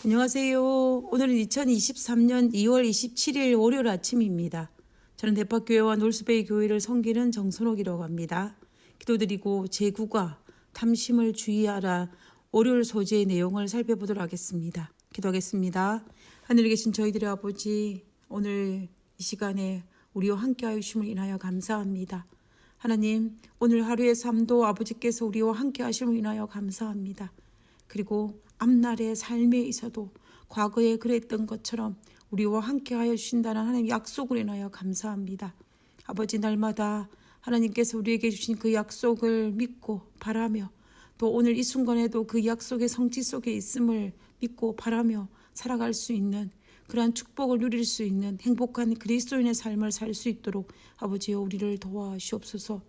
안녕하세요. 오늘은 2023년 2월 27일 월요일 아침입니다. 저는 대파교회와 놀스베이 교회를 섬기는 정선옥이라고 합니다. 기도드리고 제9과 탐심을 주의하라 월요일 소재의 내용을 살펴보도록 하겠습니다. 기도하겠습니다. 하늘에 계신 저희들의 아버지, 오늘 이 시간에 우리와 함께하여 주심을 인하여 감사합니다. 하나님, 오늘 하루의 삶도 아버지께서 우리와 함께하심을 인하여 감사합니다. 그리고 앞날의 삶에 있어도 과거에 그랬던 것처럼 우리와 함께하여 주신다는 하나님의 약속을 인하여 감사합니다. 아버지, 날마다 하나님께서 우리에게 주신 그 약속을 믿고 바라며 또 오늘 이 순간에도 그 약속의 성취 속에 있음을 믿고 바라며 살아갈 수 있는 그러한 축복을 누릴 수 있는 행복한 그리스도인의 삶을 살 수 있도록 아버지여 우리를 도와주옵소서.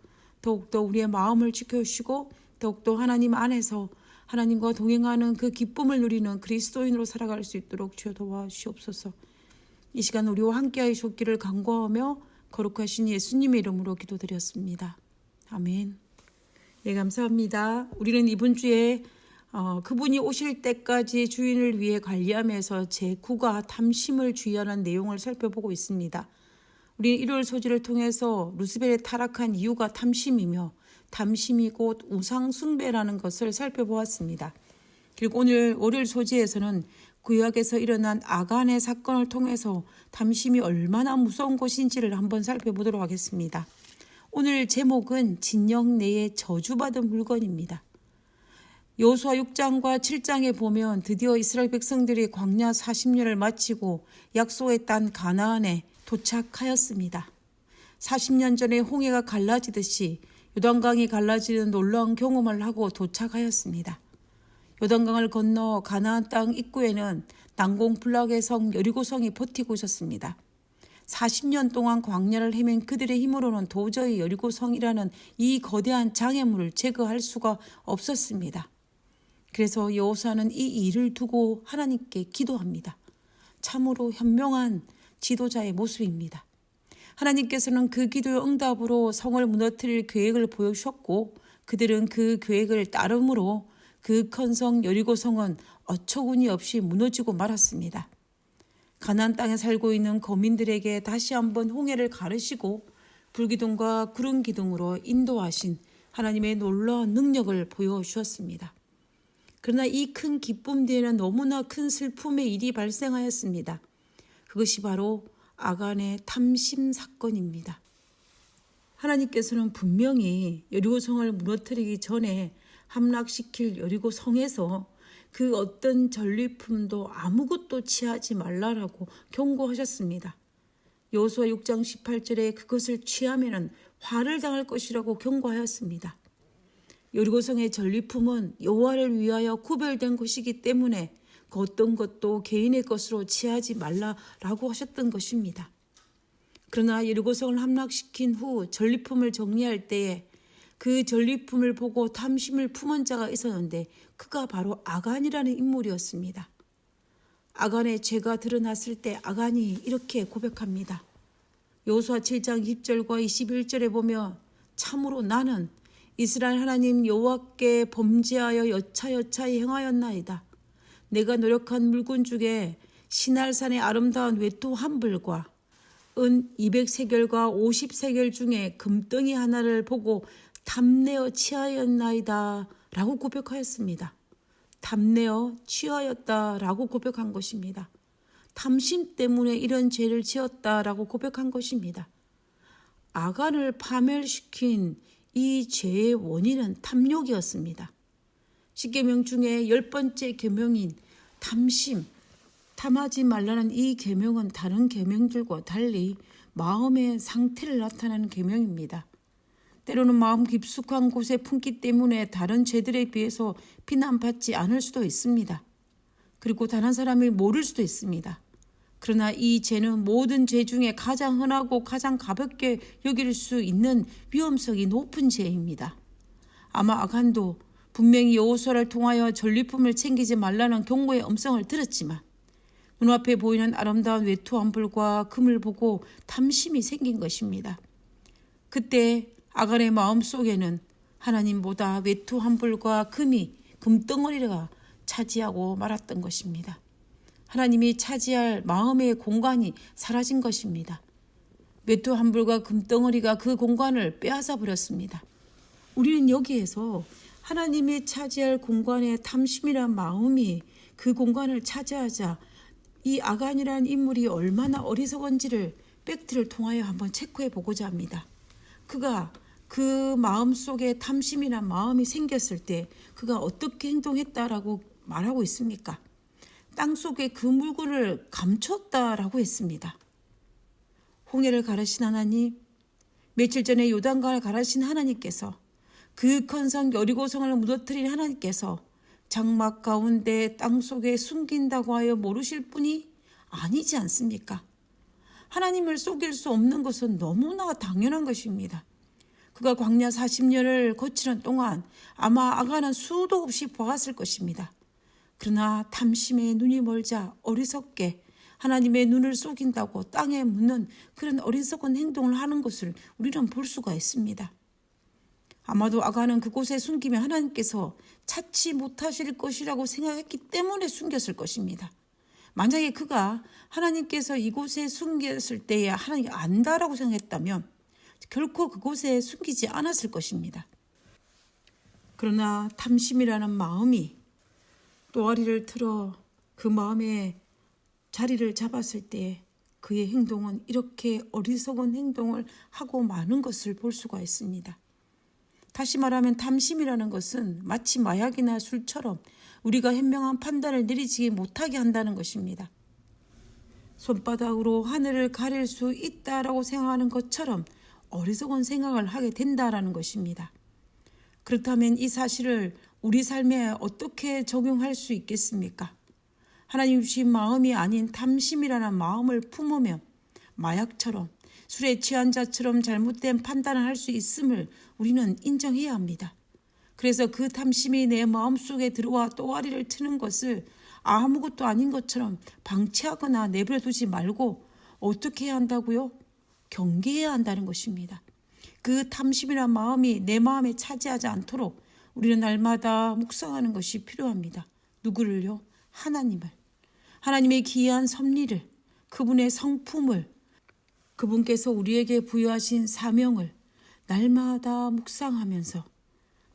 더욱더 우리의 마음을 지켜주시고 더욱더 하나님 안에서 하나님과 동행하는 그 기쁨을 누리는 그리스도인으로 살아갈 수 있도록 주여 도와주시옵소서. 이 시간 우리와 함께하여 주시기를 간구하며 거룩하신 예수님의 이름으로 기도드렸습니다. 아멘. 예, 감사합니다. 우리는 이번 주에 그분이 오실 때까지 주인을 위해 관리하면서 제9과 탐심을 주의하는 내용을 살펴보고 있습니다. 우리는 일요일 소지를 통해서 루스벨에 타락한 이유가 탐심이며 탐심이 곧 우상 숭배라는 것을 살펴보았습니다. 그리고 오늘 월요일 소지에서는 구약에서 일어난 아간의 사건을 통해서 탐심이 얼마나 무서운 것인지를 한번 살펴보도록 하겠습니다. 오늘 제목은 진영 내에 저주받은 물건입니다. 여호수아 6장과 7장에 보면 드디어 이스라엘 백성들이 광야 40년을 마치고 약속의 땅 가나안에 도착하였습니다. 40년 전에 홍해가 갈라지듯이 요단강이 갈라지는 놀라운 경험을 하고 도착하였습니다. 요단강을 건너 가나안 땅 입구에는 난공불락의 성 여리고성이 버티고 있었습니다. 40년 동안 광야를 헤맨 그들의 힘으로는 도저히 여리고성이라는 이 거대한 장애물을 제거할 수가 없었습니다. 그래서 여호수아는 이 일을 두고 하나님께 기도합니다. 참으로 현명한 지도자의 모습입니다. 하나님께서는 그 기도의 응답으로 성을 무너뜨릴 계획을 보여주셨고 그들은 그 계획을 따름으로 그 큰 성 여리고성은 어처구니 없이 무너지고 말았습니다. 가나안 땅에 살고 있는 거민들에게 다시 한번 홍해를 가르시고 불기둥과 구름기둥으로 인도하신 하나님의 놀라운 능력을 보여주셨습니다. 그러나 이 큰 기쁨 뒤에는 너무나 큰 슬픔의 일이 발생하였습니다. 그것이 바로 아간의 탐심 사건입니다. 하나님께서는 분명히 여리고성을 무너뜨리기 전에 함락시킬 여리고성에서 그 어떤 전리품도 아무것도 취하지 말라라고 경고하셨습니다. 여호수아 6장 18절에 그것을 취하면 화를 당할 것이라고 경고하였습니다. 여리고성의 전리품은 여호와를 위하여 구별된 것이기 때문에 그 어떤 것도 개인의 것으로 취하지 말라라고 하셨던 것입니다. 그러나 여리고성을 함락시킨 후 전리품을 정리할 때에 그 전리품을 보고 탐심을 품은 자가 있었는데 그가 바로 아간이라는 인물이었습니다. 아간의 죄가 드러났을 때 아간이 이렇게 고백합니다. 여호수아 7장 20절과 21절에 보면 참으로 나는 이스라엘 하나님 여호와께 범죄하여 여차여차히 행하였나이다. 내가 노력한 물건 중에 시날산의 아름다운 외투 한 벌과 은 200세겔과 50세겔 중에 금덩이 하나를 보고 탐내어 취하였나이다 라고 고백하였습니다. 탐내어 취하였다라고 고백한 것입니다. 탐심 때문에 이런 죄를 지었다라고 고백한 것입니다. 아간을 파멸시킨 이 죄의 원인은 탐욕이었습니다. 10계명 중에 10번째 계명인 탐심, 탐하지 말라는 이 계명은 다른 계명들과 달리 마음의 상태를 나타내는 계명입니다. 때로는 마음 깊숙한 곳에 품기 때문에 다른 죄들에 비해서 비난받지 않을 수도 있습니다. 그리고 다른 사람이 모를 수도 있습니다. 그러나 이 죄는 모든 죄 중에 가장 흔하고 가장 가볍게 여길 수 있는 위험성이 높은 죄입니다. 아마 아간도 분명히 여호수아를 통하여 전리품을 챙기지 말라는 경고의 음성을 들었지만 눈앞에 보이는 아름다운 외투 한 벌과 금을 보고 탐심이 생긴 것입니다. 그때 아간의 마음속에는 하나님보다 외투 한 벌과 금덩어리가 차지하고 말았던 것입니다. 하나님이 차지할 마음의 공간이 사라진 것입니다. 메투 한 불과 금덩어리가 그 공간을 빼앗아 버렸습니다. 우리는 여기에서 하나님이 차지할 공간의 탐심이란 마음이 그 공간을 차지하자 이 아간이라는 인물이 얼마나 어리석은지를 팩트를 통하여 한번 체크해 보고자 합니다. 그가 그 마음속에 탐심이란 마음이 생겼을 때 그가 어떻게 행동했다라고 말하고 있습니까? 땅속에 그 물건을 감췄다라고 했습니다. 홍해를 가르신 하나님, 며칠 전에 요단강을 가르신 하나님께서 그 큰 성 여리고성을 무너뜨린 하나님께서 장막 가운데 땅속에 숨긴다고 하여 모르실 분이 아니지 않습니까? 하나님을 속일 수 없는 것은 너무나 당연한 것입니다. 그가 광야 40년을 거치는 동안 아마 아간은 수도 없이 보았을 것입니다. 그러나 탐심에 눈이 멀자 어리석게 하나님의 눈을 속인다고 땅에 묻는 그런 어리석은 행동을 하는 것을 우리는 볼 수가 있습니다. 아마도 아간은 그곳에 숨기면 하나님께서 찾지 못하실 것이라고 생각했기 때문에 숨겼을 것입니다. 만약에 그가 하나님께서 이곳에 숨겼을 때에 하나님이 안다라고 생각했다면 결코 그곳에 숨기지 않았을 것입니다. 그러나 탐심이라는 마음이 또아리를 틀어 그 마음에 자리를 잡았을 때 그의 행동은 이렇게 어리석은 행동을 하고 마는 것을 볼 수가 있습니다. 다시 말하면 탐심이라는 것은 마치 마약이나 술처럼 우리가 현명한 판단을 내리지 못하게 한다는 것입니다. 손바닥으로 하늘을 가릴 수 있다라고 생각하는 것처럼 어리석은 생각을 하게 된다라는 것입니다. 그렇다면 이 사실을 우리 삶에 어떻게 적용할 수 있겠습니까? 하나님 주신 마음이 아닌 탐심이라는 마음을 품으면 마약처럼 술에 취한 자처럼 잘못된 판단을 할 수 있음을 우리는 인정해야 합니다. 그래서 그 탐심이 내 마음속에 들어와 또아리를 트는 것을 아무것도 아닌 것처럼 방치하거나 내버려 두지 말고 어떻게 해야 한다고요? 경계해야 한다는 것입니다. 그 탐심이란 마음이 내 마음에 차지하지 않도록 우리는 날마다 묵상하는 것이 필요합니다. 누구를요? 하나님을. 하나님의 기이한 섭리를, 그분의 성품을, 그분께서 우리에게 부여하신 사명을 날마다 묵상하면서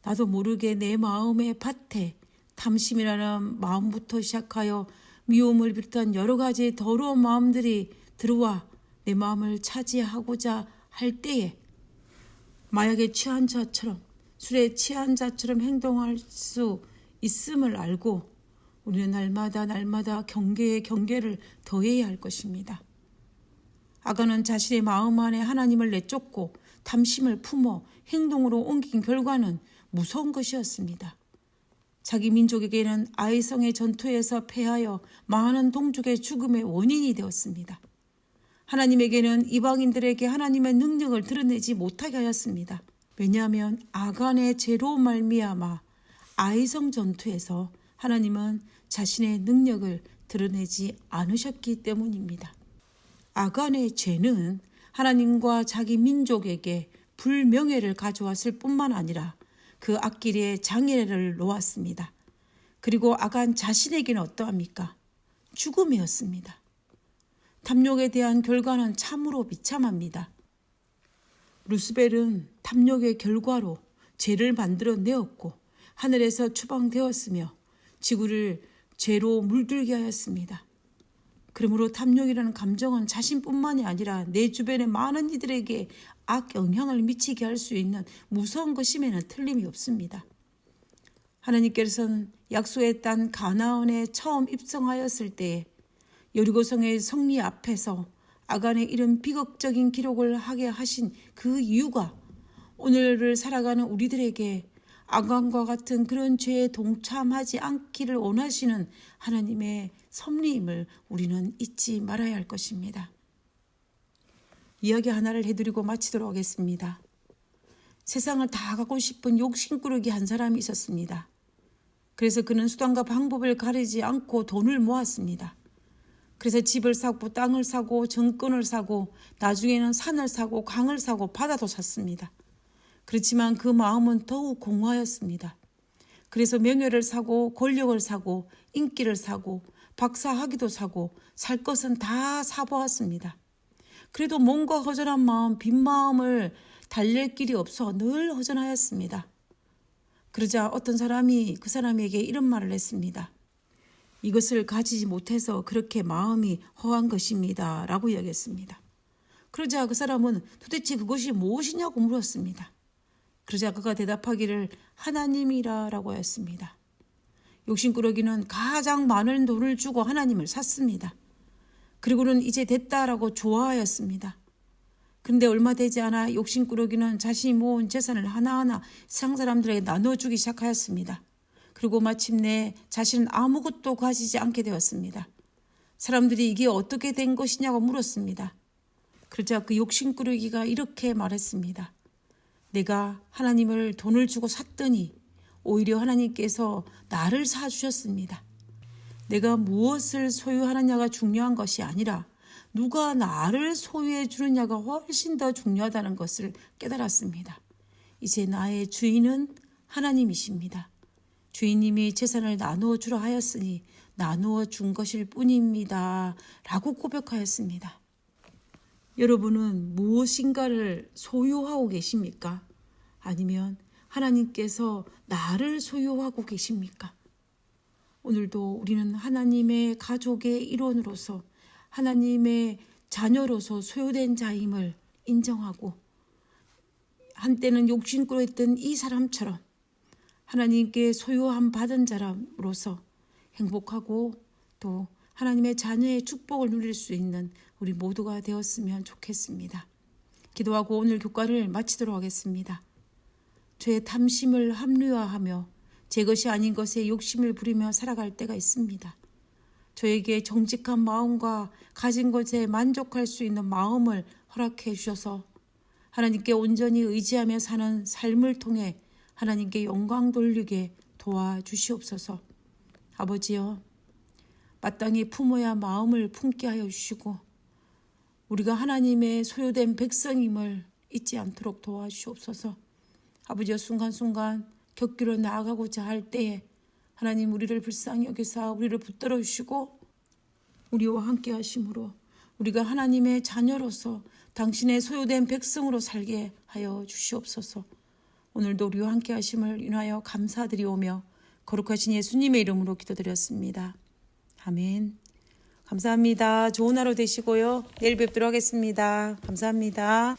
나도 모르게 내 마음의 밭에 탐심이라는 마음부터 시작하여 미움을 비롯한 여러 가지 더러운 마음들이 들어와 내 마음을 차지하고자 할 때에 마약에 취한 자처럼 술에 취한 자처럼 행동할 수 있음을 알고 우리는 날마다 경계에 경계를 더해야 할 것입니다. 아간은 자신의 마음 안에 하나님을 내쫓고 탐심을 품어 행동으로 옮긴 결과는 무서운 것이었습니다. 자기 민족에게는 아이성의 전투에서 패하여 많은 동족의 죽음의 원인이 되었습니다. 하나님에게는 이방인들에게 하나님의 능력을 드러내지 못하게 하였습니다. 왜냐하면 아간의 죄로 말미암아 아이성 전투에서 하나님은 자신의 능력을 드러내지 않으셨기 때문입니다. 아간의 죄는 하나님과 자기 민족에게 불명예를 가져왔을 뿐만 아니라 그 앞길에 장애를 놓았습니다. 그리고 아간 자신에게는 어떠합니까? 죽음이었습니다. 탐욕에 대한 결과는 참으로 비참합니다. 루스벨은 탐욕의 결과로 죄를 만들어내었고 하늘에서 추방되었으며 지구를 죄로 물들게 하였습니다. 그러므로 탐욕이라는 감정은 자신뿐만이 아니라 내 주변의 많은 이들에게 악영향을 미치게 할 수 있는 무서운 것임에는 틀림이 없습니다. 하나님께서는 약속의 땅 가나안에 처음 입성하였을 때에 여리고성의 성리 앞에서 아간의 이런 비극적인 기록을 하게 하신 그 이유가 오늘을 살아가는 우리들에게 아간과 같은 그런 죄에 동참하지 않기를 원하시는 하나님의 섭리임을 우리는 잊지 말아야 할 것입니다. 이야기 하나를 해드리고 마치도록 하겠습니다. 세상을 다 갖고 싶은 욕심꾸러기 한 사람이 있었습니다. 그래서 그는 수단과 방법을 가리지 않고 돈을 모았습니다. 그래서 집을 사고 땅을 사고 정권을 사고 나중에는 산을 사고 강을 사고 바다도 샀습니다. 그렇지만 그 마음은 더욱 공허하였습니다. 그래서 명예를 사고 권력을 사고 인기를 사고 박사학위도 사고 살 것은 다 사보았습니다. 그래도 뭔가 허전한 마음, 빈 마음을 달랠 길이 없어 늘 허전하였습니다. 그러자 어떤 사람이 그 사람에게 이런 말을 했습니다. 이것을 가지지 못해서 그렇게 마음이 허한 것입니다. 라고 이야기했습니다. 그러자 그 사람은 도대체 그것이 무엇이냐고 물었습니다. 그러자 그가 대답하기를 하나님이라 라고 하였습니다. 욕심꾸러기는 가장 많은 돈을 주고 하나님을 샀습니다. 그리고는 이제 됐다라고 좋아하였습니다. 그런데 얼마 되지 않아 욕심꾸러기는 자신이 모은 재산을 하나하나 세상 사람들에게 나눠주기 시작하였습니다. 그리고 마침내 자신은 아무것도 가지지 않게 되었습니다. 사람들이 이게 어떻게 된 것이냐고 물었습니다. 그러자 그 욕심꾸러기가 이렇게 말했습니다. 내가 하나님을 돈을 주고 샀더니 오히려 하나님께서 나를 사주셨습니다. 내가 무엇을 소유하느냐가 중요한 것이 아니라 누가 나를 소유해 주느냐가 훨씬 더 중요하다는 것을 깨달았습니다. 이제 나의 주인은 하나님이십니다. 주인님이 재산을 나누어 주라 하였으니 나누어 준 것일 뿐입니다. 라고 고백하였습니다. 여러분은 무엇인가를 소유하고 계십니까? 아니면 하나님께서 나를 소유하고 계십니까? 오늘도 우리는 하나님의 가족의 일원으로서 하나님의 자녀로서 소유된 자임을 인정하고 한때는 욕심꾸러했던 이 사람처럼 하나님께 소유함 받은 자로서 행복하고 또 하나님의 자녀의 축복을 누릴 수 있는 우리 모두가 되었으면 좋겠습니다. 기도하고 오늘 교과를 마치도록 하겠습니다. 죄의 탐심을 합리화하며 제 것이 아닌 것에 욕심을 부리며 살아갈 때가 있습니다. 저에게 정직한 마음과 가진 것에 만족할 수 있는 마음을 허락해 주셔서 하나님께 온전히 의지하며 사는 삶을 통해 하나님께 영광 돌리게 도와주시옵소서. 아버지여, 마땅히 품어야 마음을 품게 하여 주시고 우리가 하나님의 소유된 백성임을 잊지 않도록 도와주시옵소서. 아버지여, 순간순간 곁길로 나아가고자 할 때에 하나님 우리를 불쌍히 여기사 우리를 붙들어 주시고 우리와 함께 하심으로 우리가 하나님의 자녀로서 당신의 소유된 백성으로 살게 하여 주시옵소서. 오늘도 우리와 함께 하심을 인하여 감사드리오며 거룩하신 예수님의 이름으로 기도드렸습니다. 아멘. 감사합니다. 좋은 하루 되시고요. 내일 뵙도록 하겠습니다. 감사합니다.